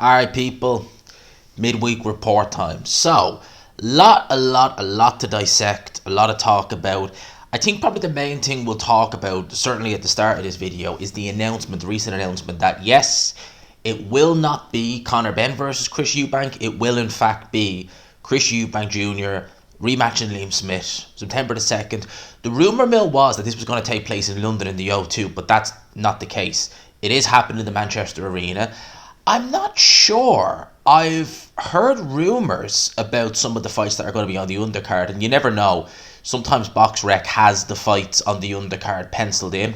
Alright, people, midweek report time. So, a lot to dissect, a lot to talk about. I think probably the main thing we'll talk about, certainly at the start of this video, is the recent announcement that yes, it will not be Conor Benn versus Chris Eubank. It will in fact be Chris Eubank Jr. rematching Liam Smith, September the 2nd. The rumour mill was that this was going to take place in London in the O2, but that's not the case. It is happening in the Manchester Arena. I'm not sure. I've heard rumours about some of the fights that are going to be on the undercard, and you never know. Sometimes BoxRec has the fights on the undercard penciled in.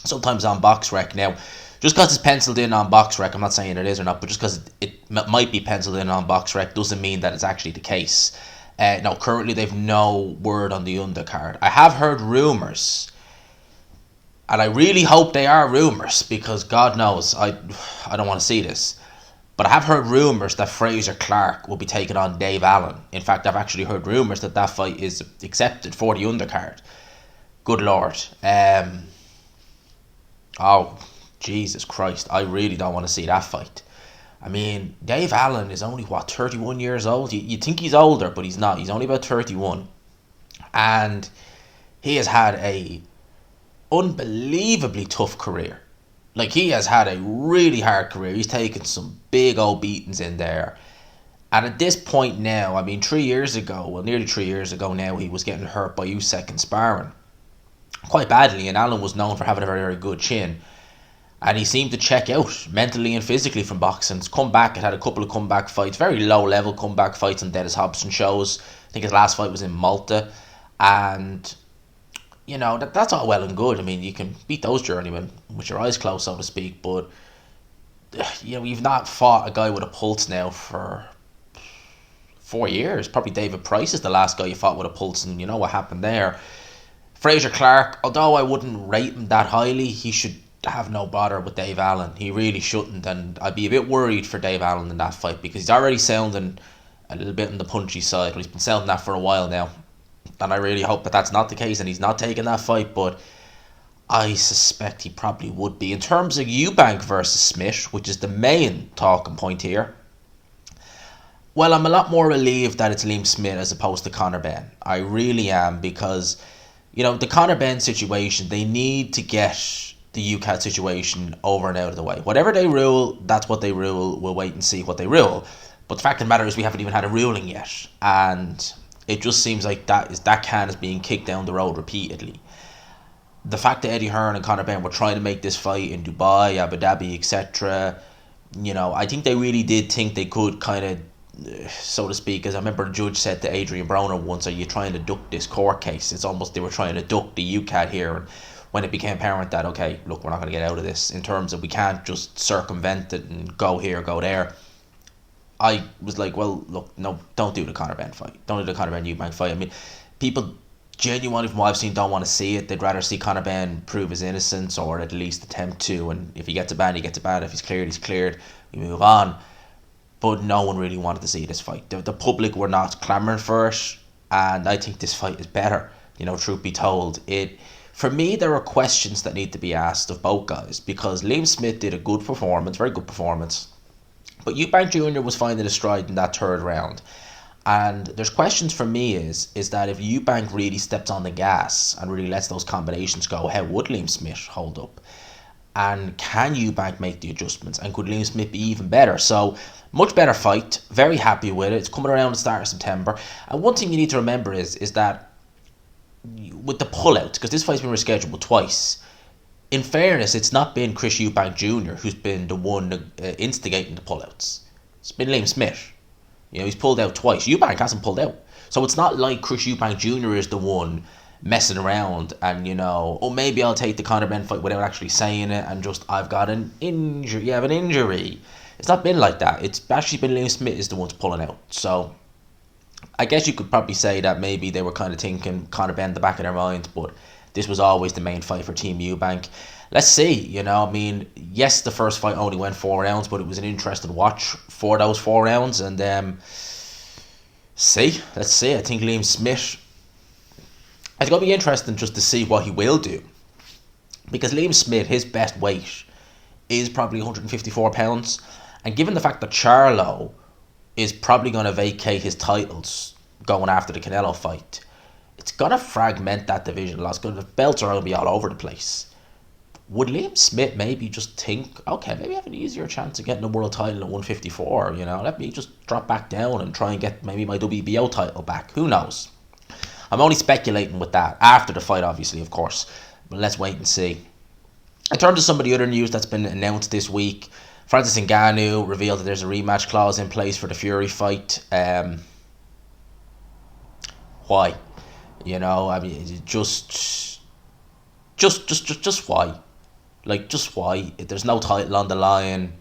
Sometimes on BoxRec. Now, just because it's penciled in on BoxRec, I'm not saying it is or not, but just because it might be penciled in on BoxRec doesn't mean that it's actually the case. No, currently they've no word on the undercard. I have heard rumours, and I really hope they are rumours, because God knows I don't want to see this. But I have heard rumours that Fraser Clark will be taking on Dave Allen. In fact, I've actually heard rumours that that fight is accepted for the undercard. Good Lord. Oh, Jesus Christ. I really don't want to see that fight. I mean, Dave Allen is only, 31 years old? You think he's older, but he's not. He's only about 31. And he has had a unbelievably tough career. Like, he has had a really hard career. He's taken some big old beatings in there. And at this point now, I mean, nearly 3 years ago now, he was getting hurt by Usyk in sparring. Quite badly, and Allen was known for having a very, very good chin. And he seemed to check out mentally and physically from boxing. He's come back and had a couple of comeback fights, very low-level comeback fights on Dennis Hobson shows. I think his last fight was in Malta. And you know, that's all well and good. I mean, you can beat those journeymen with your eyes closed, so to speak, but you know, you've not fought a guy with a pulse now for 4 years. Probably David Price is the last guy you fought with a pulse, and you know what happened there. Fraser Clark, although I wouldn't rate him that highly, he should have no bother with Dave Allen. He really shouldn't, and I'd be a bit worried for Dave Allen in that fight, because he's already sounding a little bit on the punchy side. Well, he's been sounding that for a while now. And I really hope that that's not the case and he's not taking that fight, but I suspect he probably would be. In terms of Eubank versus Smith, which is the main talking point here, well, I'm a lot more relieved that it's Liam Smith as opposed to Conor Benn. I really am, because, you know, the Conor Benn situation, they need to get the UCAT situation over and out of the way. Whatever they rule, that's what they rule. We'll wait and see what they rule. But the fact of the matter is we haven't even had a ruling yet. And it just seems like that can is being kicked down the road repeatedly. The fact that Eddie Hearn and Conor Benn were trying to make this fight in Dubai, Abu Dhabi, etc., you know, I think they really did think they could kind of, so to speak, as I remember the judge said to Adrian Broner once, are you trying to duck this court case? It's almost they were trying to duck the UCAT here. And when it became apparent that, okay, look, we're not going to get out of this, in terms of we can't just circumvent it and go here, go there, I was like, well, look, no, don't do the Conor Benn fight. Don't do the Conor Benn Eubank fight. I mean, people genuinely, from what I've seen, don't want to see it. They'd rather see Conor Benn prove his innocence, or at least attempt to. And if he gets a ban, he gets a ban. If he's cleared, he's cleared. We move on. But no one really wanted to see this fight. The public were not clamouring for it. And I think this fight is better, you know, truth be told. For me, there are questions that need to be asked of both guys, because Liam Smith did a good performance, very good performance. But Eubank Jr. was finding a stride in that third round. And there's questions for me is that if Eubank really steps on the gas and really lets those combinations go, how would Liam Smith hold up? And can Eubank make the adjustments? And could Liam Smith be even better? So, much better fight. Very happy with it. It's coming around the start of September. And one thing you need to remember is that with the pullout, because this fight's been rescheduled twice, in fairness, it's not been Chris Eubank Jr. who's been the one instigating the pullouts. It's been Liam Smith. You know, he's pulled out twice. Eubank hasn't pulled out. So it's not like Chris Eubank Jr. is the one messing around and, you know, oh, maybe I'll take the Conor Benn fight without actually saying it and just, I've got an injury. You have an injury. It's not been like that. It's actually been Liam Smith is the one pulling out. So I guess you could probably say that maybe they were kind of thinking Conor Benn in the back of their minds, but this was always the main fight for Team Eubank. Let's see, you know, I mean, yes, the first fight only went 4 rounds, but it was an interesting watch for those 4 rounds. And let's see. I think Liam Smith, it's going to be interesting just to see what he will do. Because Liam Smith, his best weight is probably 154 pounds. And given the fact that Charlo is probably going to vacate his titles going after the Canelo fight, it's going to fragment that division a lot. The belts are going to be all over the place. Would Liam Smith maybe just think, okay, maybe I have an easier chance of getting a world title at 154, let me just drop back down and try and get maybe my WBO title back. Who knows? I'm only speculating with that, after the fight obviously, of course, but let's wait and see. In terms of some of the other news that's been announced this week, Francis Ngannou revealed that there's a rematch clause in place for the Fury fight. Why? I mean, just why? Like, just why? There's no title on the line,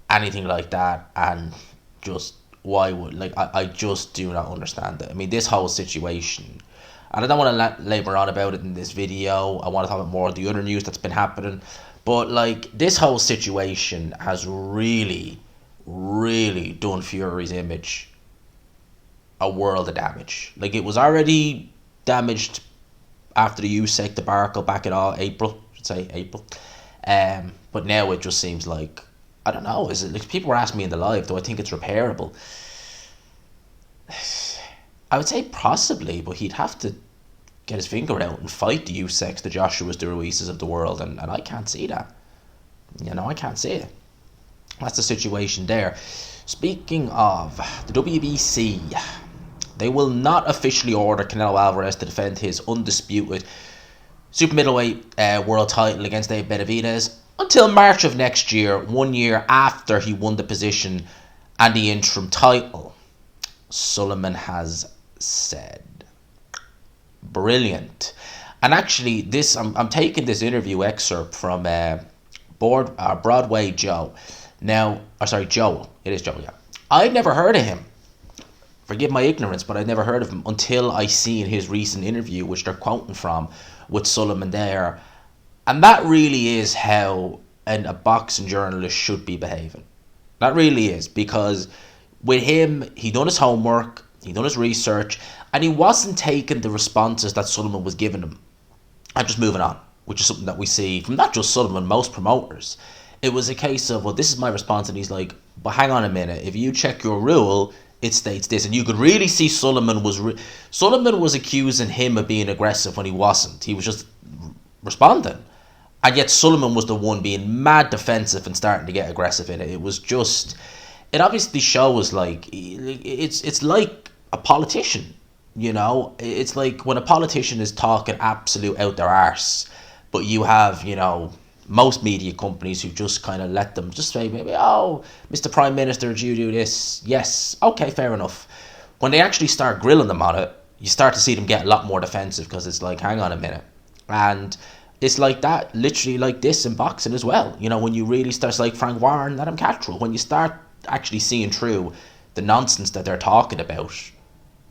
anything like that, and just why would, I just do not understand it. I mean, this whole situation, and I don't want to labour on about it in this video. I want to talk about more of the other news that's been happening, but this whole situation has really, really done Fury's image a world of damage. It was already damaged after the Usyk debacle back in April. But now it just seems like, I don't know, is it, people were asking me in the live, do I think it's repairable? I would say possibly, but he'd have to get his finger out and fight the Usyks, the Joshuas, the Ruizes of the world, and I can't see that. I can't see it. That's the situation there. Speaking of the WBC, they will not officially order Canelo Alvarez to defend his undisputed super middleweight world title against Dave Benavidez until March of next year, 1 year after he won the position and the interim title, Sullivan has said. Brilliant. And actually, I'm taking this interview excerpt from Broadway Joe. Now, Joel. It is Joel, yeah. I'd never heard of him. Forgive my ignorance, but I'd never heard of him until I seen his recent interview, which they're quoting from, with Sullivan there. And that really is how a boxing journalist should be behaving. That really is, because with him, he done his homework, he done his research, and he wasn't taking the responses that Sullivan was giving him and just moving on, which is something that we see from not just Sullivan, most promoters. It was a case of, well, this is my response, and he's like, but hang on a minute, if you check your rule, it states this. And you could really see Sullivan was accusing him of being aggressive when he wasn't. He was just responding. And yet Sullivan was the one being mad defensive and starting to get aggressive in it. It was just, it obviously shows it's like a politician, It's like when a politician is talking absolute out their arse, but you have, most media companies who just kind of let them just say, maybe, oh, Mr. Prime Minister, do you do this? Yes. Okay, fair enough. When they actually start grilling them on it, you start to see them get a lot more defensive, because it's like, hang on a minute. And it's like that, literally like this in boxing as well. When you really start, like Frank Warren, Adam Cattrall, when you start actually seeing through the nonsense that they're talking about,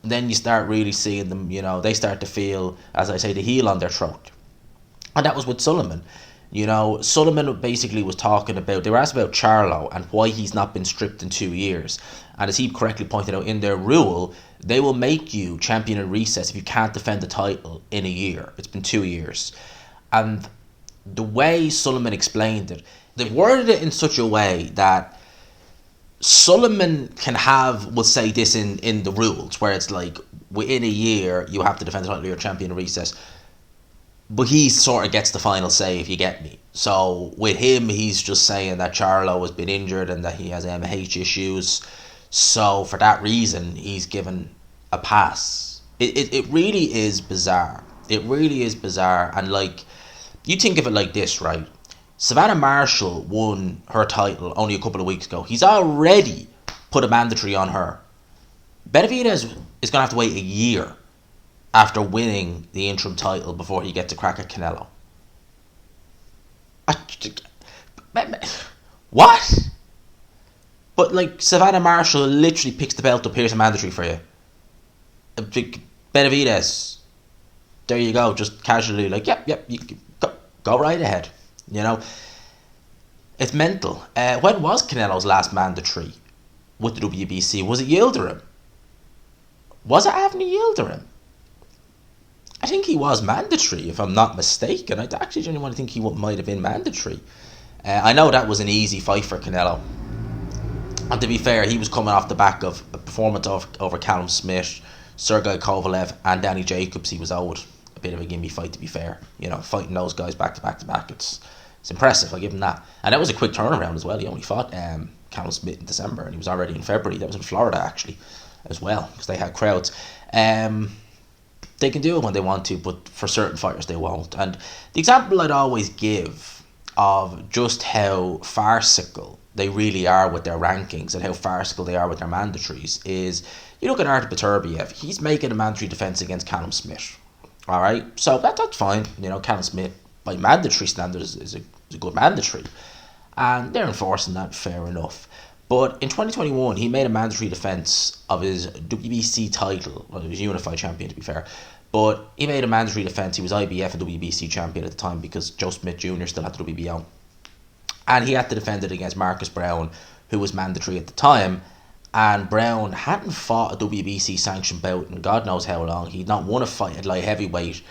then you start really seeing them, they start to feel, as I say, the heel on their throat. And that was with Sullivan. Sullivan basically was talking about, they were asked about Charlo and why he's not been stripped in 2 years. And as he correctly pointed out, in their rule, they will make you champion in recess if you can't defend the title in a year. It's been 2 years. And the way Sullivan explained it, they've worded it in such a way that Sullivan will say this in the rules, where it's like, within a year, you have to defend the title, you're champion in recess. But he sort of gets the final say, if you get me. So with him, he's just saying that Charlo has been injured and that he has MH issues. So for that reason, he's given a pass. It really is bizarre. It really is bizarre. And you think of it like this, right? Savannah Marshall won her title only a couple of weeks ago. He's already put a mandatory on her. Benavidez is going to have to wait a year after winning the interim title before he gets a crack at Canelo. What? But Savannah Marshall literally picks the belt up, here's a mandatory for you. Benavidez, there you go, just casually yep, you go right ahead. It's mental. When was Canelo's last mandatory with the WBC? Was it Yildirim? Was it Avni Yildirim? I think he was mandatory, if I'm not mistaken. I actually genuinely think he might have been mandatory. I know that was an easy fight for Canelo. And to be fair, he was coming off the back of a performance over Callum Smith, Sergey Kovalev, and Danny Jacobs. He was owed a bit of a gimme fight, to be fair. Fighting those guys back to back to back, it's impressive. I give him that. And that was a quick turnaround as well. He only fought Callum Smith in December, and he was already in February. That was in Florida, actually, as well, because they had crowds. They can do it when they want to, but for certain fighters they won't. And the example I'd always give of just how farcical they really are with their rankings and how farcical they are with their mandatories is, you look at Artur Beterbiev. He's making a mandatory defence against Callum Smith. All right, so that's fine. Callum Smith, by mandatory standards, is a good mandatory, and they're enforcing that, fair enough. But in 2021, he made a mandatory defence of his WBC title. Well, he was unified champion, to be fair. But he made a mandatory defence. He was IBF and WBC champion at the time because Joe Smith Jr. still had the WBO. And he had to defend it against Marcus Brown, who was mandatory at the time. And Brown hadn't fought a WBC sanctioned bout in God knows how long. He'd not won a fight at light heavyweight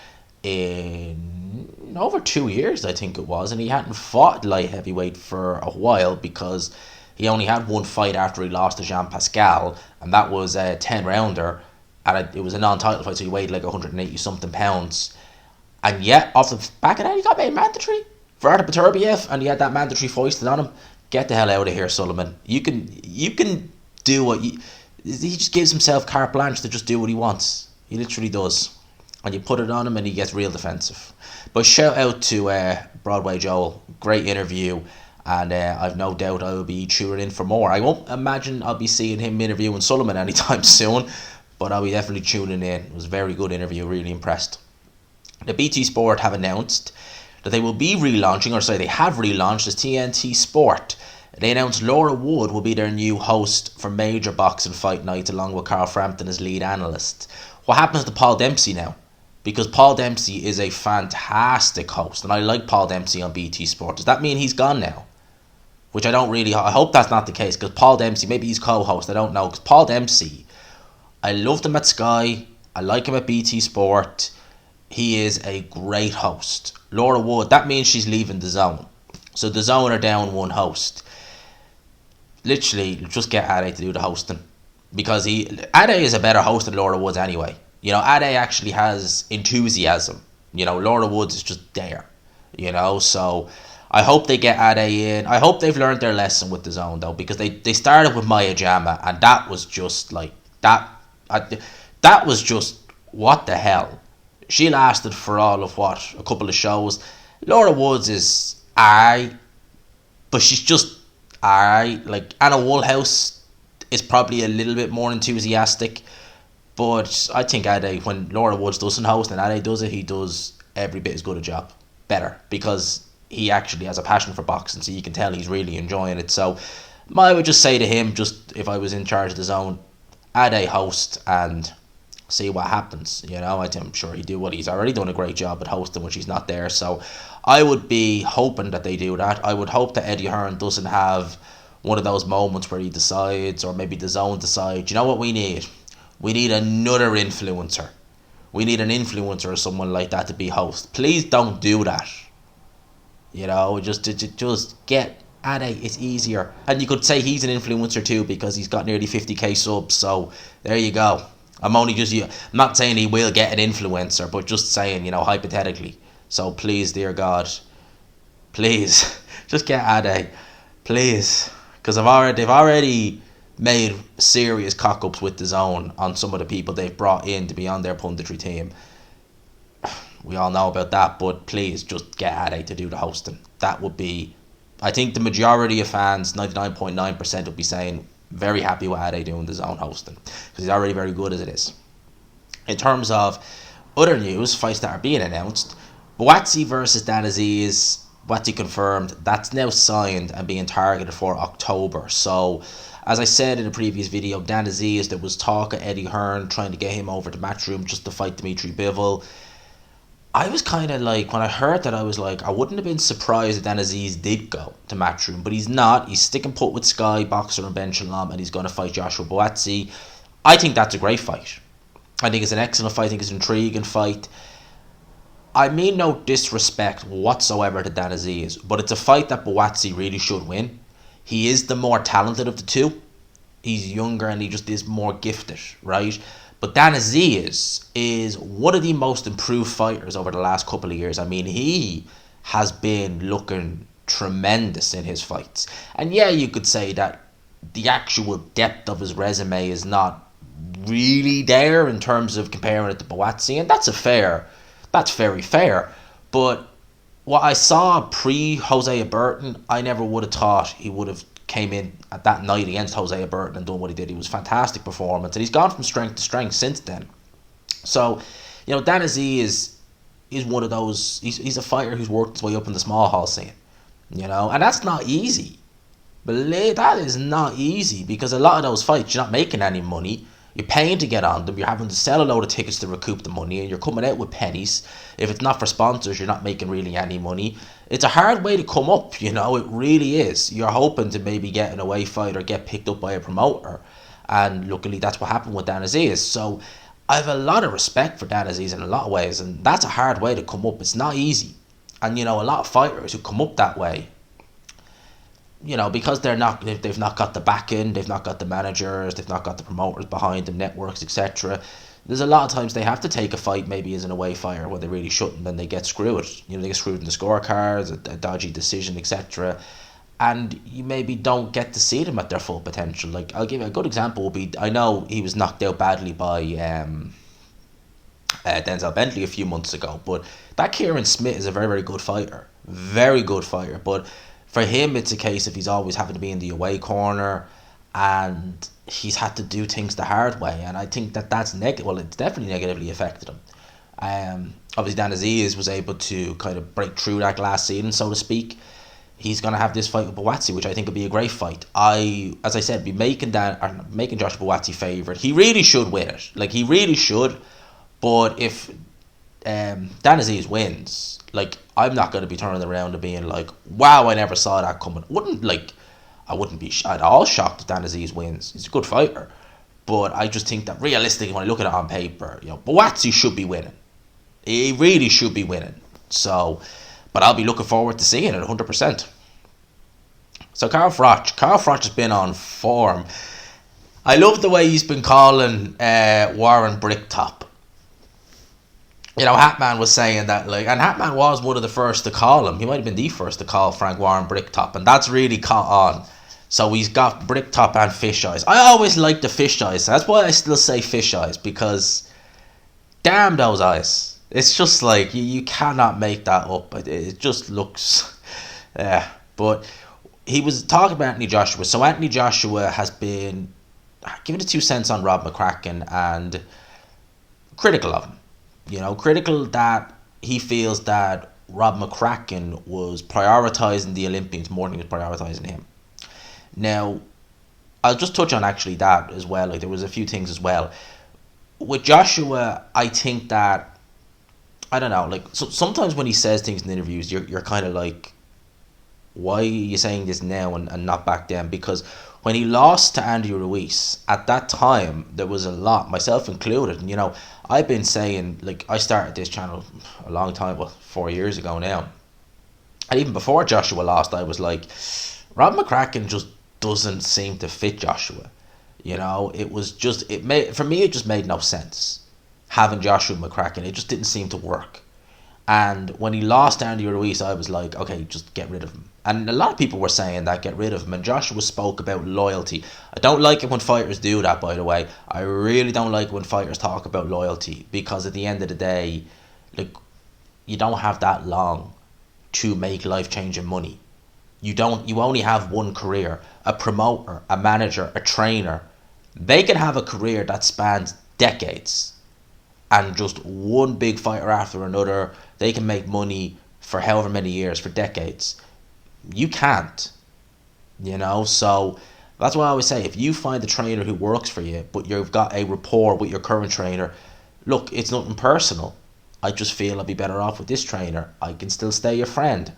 in over 2 years, I think it was. And he hadn't fought at light heavyweight for a while because he only had one fight after he lost to Jean Pascal, and that was a 10-rounder, and it was a non-title fight, so he weighed like 180-something pounds. And yet, off the back of that, he got made mandatory for Artur Beterbiev, and he had that mandatory foisted on him. Get the hell out of here, Sullivan. You can do what you... He just gives himself carte blanche to just do what he wants. He literally does. And you put it on him and he gets real defensive. But shout out to Broadway Joel. Great interview. And I've no doubt I will be tuning in for more. I won't imagine I'll be seeing him interviewing Sullivan anytime soon, but I'll be definitely tuning in. It was a very good interview, really impressed. The BT Sport have announced that they will be relaunching, or sorry, they have relaunched as TNT Sport. They announced Laura Wood will be their new host for major boxing fight nights, along with Carl Frampton as lead analyst. What happens to Paul Dempsey now? Because Paul Dempsey is a fantastic host, and I like Paul Dempsey on BT Sport. Does that mean he's gone now? Which I hope that's not the case, because Paul Dempsey, maybe he's co-host, I don't know, because Paul Dempsey, I loved him at Sky, I like him at BT Sport, he is a great host. Laura Wood, that means she's leaving the Zone, so the Zone are down one host. Literally, just get Ade to do the hosting, because Ade is a better host than Laura Woods anyway. Ade actually has enthusiasm, Laura Woods is just there, so... I hope they get Ade in. I hope they've learned their lesson with the Zone, though, because they started with Maya Jama, and that was just like that. That was just what the hell. She lasted for all of a couple of shows. Laura Woods is alright, but she's just alright. Like Anna Woolhouse is probably a little bit more enthusiastic, but I think Ade, when Laura Woods doesn't host and Ade does it, he does every bit as good a job, better, because he actually has a passion for boxing, so you can tell he's really enjoying it. So I would just say to him, just if I was in charge of the Zone, add a host and see what happens. I'm sure he'd do what he's already done a great job at hosting when she's not there. So I would be hoping that they do that. I would hope that Eddie Hearn doesn't have one of those moments where he decides, or maybe the Zone decides, you know what we need? We need another influencer. We need an influencer or someone like that to be host. Please don't do that. Just get Ade. It's easier. And you could say he's an influencer too, because he's got nearly 50k subs. So there you go. I'm not saying he will get an influencer, but just saying, hypothetically. So please, dear God, please, just get Ade. Please. Because they've already made serious cock-ups with the Zone on some of the people they've brought in to be on their punditry team. We all know about that, but please just get Ade to do the hosting. That would be... I think the majority of fans, 99.9%, would be saying very happy with Ade doing the Zone hosting, because he's already very good as it is. In terms of other news, fights that are being announced, Buatsi versus Dan Azeez, Buatsi confirmed, that's now signed and being targeted for October. So, as I said in a previous video, Dan Azeez, there was talk of Eddie Hearn trying to get him over to Matchroom just to fight Dimitri Bivol. I was kind of like, when I heard that, I was like, I wouldn't have been surprised if Dan Azeez did go to Matchroom, but he's not. He's sticking put with Sky, Boxer and Ben Shalom, and he's going to fight Joshua Buatsi. I think that's a great fight. I think it's an excellent fight. I think it's an intriguing fight. I mean no disrespect whatsoever to Dan Azeez, but it's a fight that Buatsi really should win. He is the more talented of the two. He's younger and he just is more gifted, right? But Dan Azeez is one of the most improved fighters over the last couple of years. I mean, he has been looking tremendous in his fights. And yeah, you could say that the actual depth of his resume is not really there in terms of comparing it to Buatsi, and that's very fair. But what I saw pre-Hosea Burton, I never would have thought he would have came in at that night against Hosea Burton and done what he did. He was a fantastic performance, and he's gone from strength to strength since then. So, Dan Azeez is one of those. He's a fighter who's worked his way up in the small hall scene, and that's not easy. But that is not easy, because a lot of those fights you're not making any money. You're paying to get on them. You're having to sell a load of tickets to recoup the money, and you're coming out with pennies. If it's not for sponsors, you're not making really any money. It's a hard way to come up, it really is. You're hoping to maybe get an away fight or get picked up by a promoter, and luckily that's what happened with Dan Azeez. So I have a lot of respect for Dan Azeez in a lot of ways, and that's a hard way to come up. It's not easy. And a lot of fighters who come up that way, because they've not got the backing, they've not got the managers, they've not got the promoters behind them, networks, etc. There's a lot of times they have to take a fight maybe as an away fighter when they really shouldn't, and they get screwed. They get screwed in the scorecards, a dodgy decision, etc. And you maybe don't get to see them at their full potential. Like, I'll give you a good example. Would be, I know he was knocked out badly by Denzel Bentley a few months ago, but that Kieran Smith is a very, very good fighter. Very good fighter, but for him, it's a case of he's always having to be in the away corner, and he's had to do things the hard way. And I think that's negative. Well, it's definitely negatively affected him. Obviously, Dan Azeez was able to kind of break through that glass ceiling, so to speak. He's going to have this fight with Buatsi, which I think will be a great fight. As I said, be making Josh Buatsi favourite. He really should win it. Like, he really should. But if Dan Azeez wins, I'm not going to be turning around and being like, wow, I never saw that coming. I wouldn't be at all shocked if Dan Azeez wins. He's a good fighter. But I just think that realistically, when I look at it on paper, Buatsi should be winning. He really should be winning. So, but I'll be looking forward to seeing it 100%. So Carl Froch has been on form. I love the way he's been calling Warren Bricktop. Hatman was saying that, and Hatman was one of the first to call him. He might have been the first to call Frank Warren Bricktop, and that's really caught on. So he's got Bricktop and Fish Eyes. I always like the Fish Eyes. That's why I still say Fish Eyes, because damn those eyes. It's just like, you cannot make that up. It just looks... Yeah. But he was talking about Anthony Joshua. So Anthony Joshua has been giving the 2 cents on Rob McCracken and critical of him. Critical that he feels that Rob McCracken was prioritising the Olympians more than he was prioritising him. Now, I'll just touch on actually that as well. There was a few things as well. With Joshua, I think that, I don't know, so sometimes when he says things in interviews, you're kind of like, why are you saying this now and not back then? Because when he lost to Andy Ruiz, at that time, there was a lot, myself included. And, I've been saying, I started this channel a long time, 4 years ago now. And even before Joshua lost, I was like, Rob McCracken just doesn't seem to fit Joshua. It was just, for me, it just made no sense. Having Joshua McCracken, it just didn't seem to work. And when he lost Andy Ruiz, I was like, okay, just get rid of him. And a lot of people were saying that, get rid of him. And Joshua spoke about loyalty. I don't like it when fighters do that, by the way. I really don't like it when fighters talk about loyalty. Because at the end of the day, you don't have that long to make life-changing money. You only have one career. A promoter, a manager, a trainer. They can have a career that spans decades. And just one big fighter after another, they can make money for however many years, for decades. You can't, so that's why I always say, if you find a trainer who works for you, but you've got a rapport with your current trainer, look, it's nothing personal. I just feel I'd be better off with this trainer. I can still stay your friend,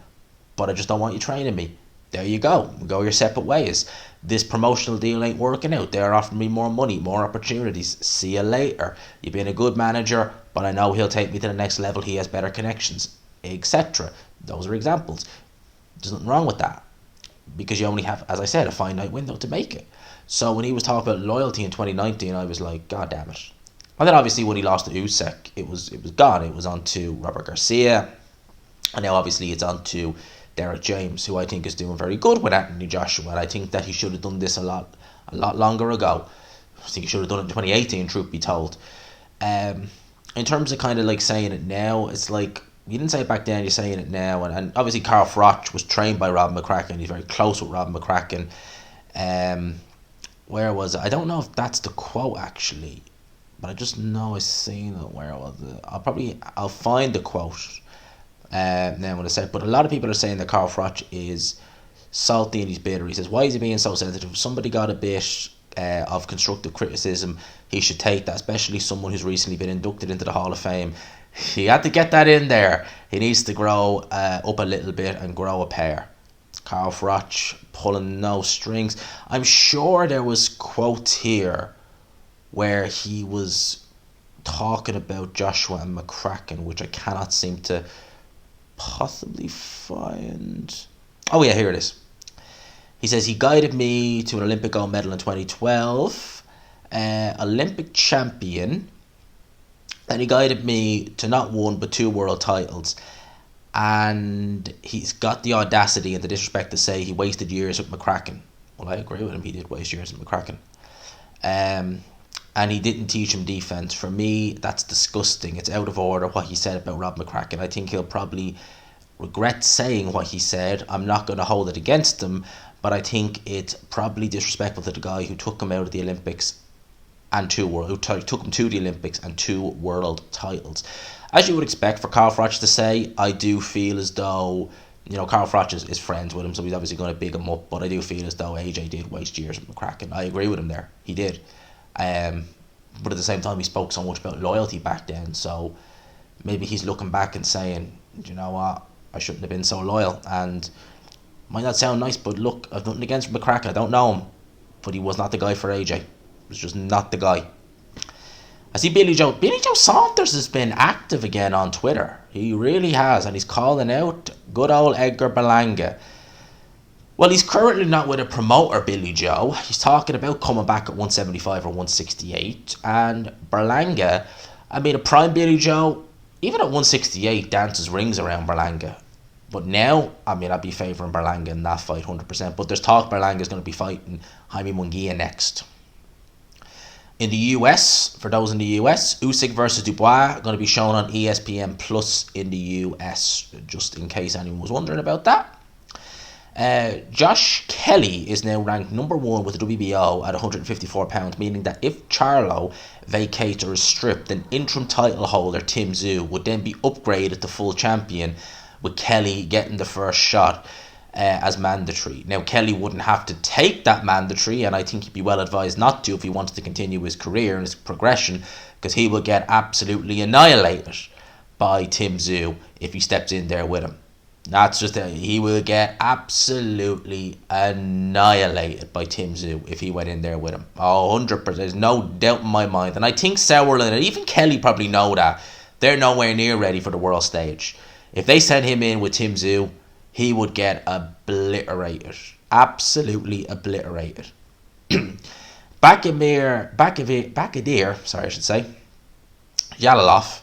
but I just don't want you training me. There you go. Go your separate ways. This promotional deal ain't working out. They're offering me more money, more opportunities. See you later. You've been a good manager, but I know he'll take me to the next level. He has better connections, etc. Those are examples. There's nothing wrong with that. because you only have, as I said, a finite window to make it. So when he was talking about loyalty in 2019, I was like, God damn it. And then obviously when he lost to Usyk, it was gone. It was on to Robert Garcia, and now obviously it's on to Derek James, who I think is doing very good with Anthony Joshua. And I think that he should have done this a lot longer ago. I think he should have done it in 2018, truth be told. In terms of kind of like saying it now, it's like, you didn't say it back then, you're saying it now. And obviously Carl Froch was trained by Rob McCracken. He's very close with Rob McCracken. Where was it? I don't know if that's the quote actually, but I just know I seen it. Where was it? I'll find the quote now when I said. But a lot of people are saying that Carl Froch is salty and he's bitter. He says, why is he being so sensitive? If somebody got a bit of constructive criticism, he should take that, especially someone who's recently been inducted into the Hall of Fame. He had to get that in there. He needs to grow up a little bit and grow a pair. Carl Froch pulling no strings. I'm sure there was quotes here where he was talking about Joshua and McCracken, which I cannot seem to possibly find. Oh yeah, here it is. He says he guided me to an Olympic gold medal in 2012, Olympic champion, and he guided me to not one but 2 world titles. And he's got the audacity and the disrespect to say he wasted years with McCracken. Well, I agree with him. He did waste years with McCracken. And he didn't teach him defense. For me, that's disgusting. It's out of order what he said about Rob McCracken. I think he'll probably regret saying what he said. I'm not going to hold it against him, but I think it's probably disrespectful to the guy who took him out of the Olympics and took him to the Olympics and 2 world titles. As you would expect for Carl Froch to say, I do feel as though, Carl Froch is friends with him, so he's obviously going to big him up, but I do feel as though AJ did waste years with McCracken. I agree with him there. He did. But at the same time, he spoke so much about loyalty back then, so maybe he's looking back and saying, you know what, I shouldn't have been so loyal. And might not sound nice, but look, I've nothing against McCracken. I don't know him, but he was not the guy for AJ. He was just not the guy. I see Billy Joe Saunders has been active again on Twitter. He really has, and he's calling out good old Edgar Berlanga. Well, he's currently not with a promoter, Billy Joe. He's talking about coming back at 175 or 168. And Berlanga, a prime Billy Joe, even at 168, dances rings around Berlanga. But now, I'd be favouring Berlanga in that fight 100%. But there's talk Berlanga's going to be fighting Jaime Munguia next. In the US, for those in the US, Usyk versus Dubois going to be shown on ESPN Plus in the US, just in case anyone was wondering about that. Josh Kelly is now ranked number 1 with the WBO at 154 pounds, meaning that if Charlo vacates or is stripped, then interim title holder Tim Tszyu would then be upgraded to full champion, with Kelly getting the first shot as mandatory. Now, Kelly wouldn't have to take that mandatory, and I think he'd be well advised not to if he wants to continue his career and his progression, because he will get absolutely annihilated by Tim Tszyu if he steps in there with him. That's just it. He will get absolutely annihilated by Tim Tszyu if he went in there with him. 100%. There's no doubt in my mind. And I think Sauerland and even Kelly probably know that. They're nowhere near ready for the world stage. If they sent him in with Tim Tszyu, he would get obliterated. Absolutely obliterated. Bakidir, Yalalov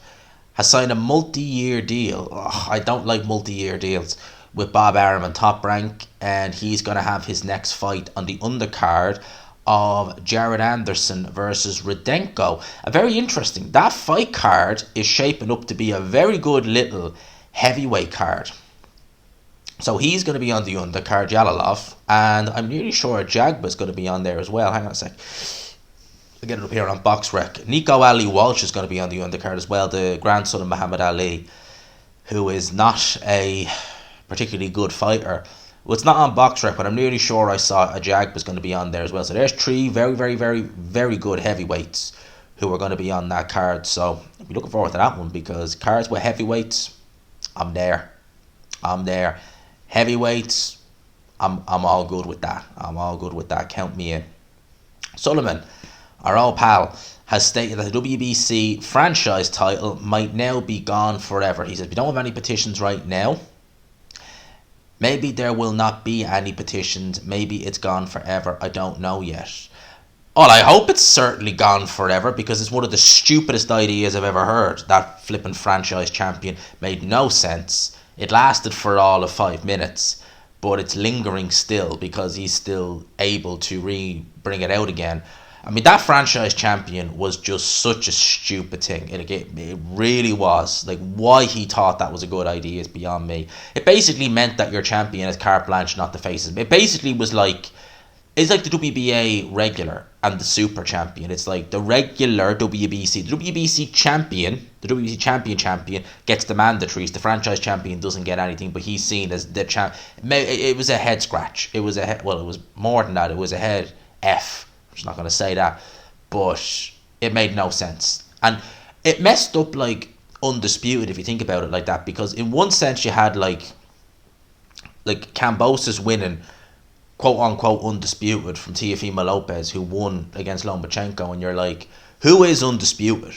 has signed a multi-year deal. I don't like multi-year deals with Bob Arum and Top Rank, and he's going to have his next fight on the undercard of Jared Anderson versus Rudenko. A very interesting. That fight card is shaping up to be a very good little heavyweight card. So he's going to be on the undercard, Yalalov, and I'm nearly sure Jagba's going to be on there as well. Hang on a sec. I'll get it up here on BoxRec. Nico Ali Walsh is going to be on the undercard as well, the grandson of Muhammad Ali, who is not a particularly good fighter. Well, it's not on BoxRec, but I'm nearly sure I saw a Jagba's going to be on there as well. So there's 3 very, very, very, very good heavyweights who are going to be on that card. So I'll be looking forward to that one, because cards with heavyweights, I'm there. Heavyweights, I'm all good with that. Count me in. Sullivan, our old pal, has stated that the WBC franchise title might now be gone forever. He says, we don't have any petitions right now. Maybe there will not be any petitions. Maybe it's gone forever. I don't know yet. Well, I hope it's certainly gone forever because it's one of the stupidest ideas I've ever heard. That flipping franchise champion made no sense. It lasted for all of 5 minutes, but it's lingering still because he's still able to bring it out again. I mean, that franchise champion was just such a stupid thing. It really was. Like, why he thought that was a good idea is beyond me. It basically meant that your champion has carte blanche not to face him. It basically was like, it's like the WBA regular and the super champion. It's like the regular WBC champion, the WBC champion gets the mandatories. The franchise champion doesn't get anything, but he's seen as the champ. It was a head scratch. It was it was more than that. It was a head F. I'm just not going to say that, but it made no sense. And it messed up, like, Undisputed, if you think about it like that, because in one sense you had, like Cambosis winning, quote unquote, Undisputed from Teofimo Lopez, who won against Lomachenko, and you're like, who is Undisputed?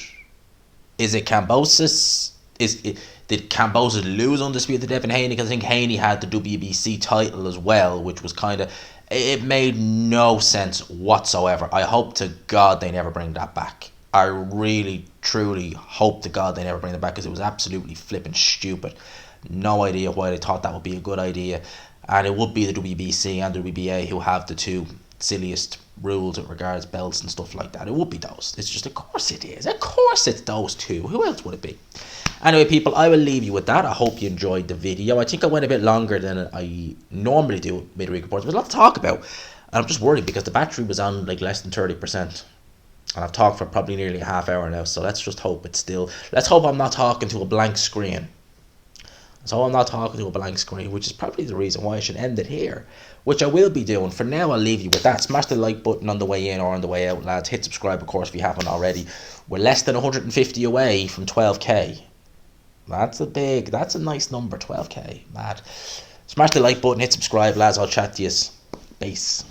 Is it Cambosis? Did Cambosis lose Undisputed to Devin Haney? Because I think Haney had the WBC title as well, which was kind of... It made no sense whatsoever. I hope to God they never bring that back. I really, truly hope to God they never bring it back because it was absolutely flipping stupid. No idea why they thought that would be a good idea. And it would be the WBC and the WBA who have the two silliest rules with regards belts and stuff like that. It would be those. It's just, of course it is. Of course it's those two. Who else would it be? Anyway, people, I will leave you with that. I hope you enjoyed the video. I think I went a bit longer than I normally do midweek reports. There's a lot to talk about. And I'm just worried because the battery was on like less than 30%. And I've talked for probably nearly a half hour now. So let's just hope it's still... Let's hope I'm not talking to a blank screen. So I'm not talking to a blank screen, which is probably the reason why I should end it here, which I will be doing. For now, I'll leave you with that. Smash the like button on the way in or on the way out, lads. Hit subscribe, of course, if you haven't already. We're less than 150 away from 12k. That's a nice number, 12k. Mad. Smash the like button, hit subscribe, lads. I'll chat to you. Peace.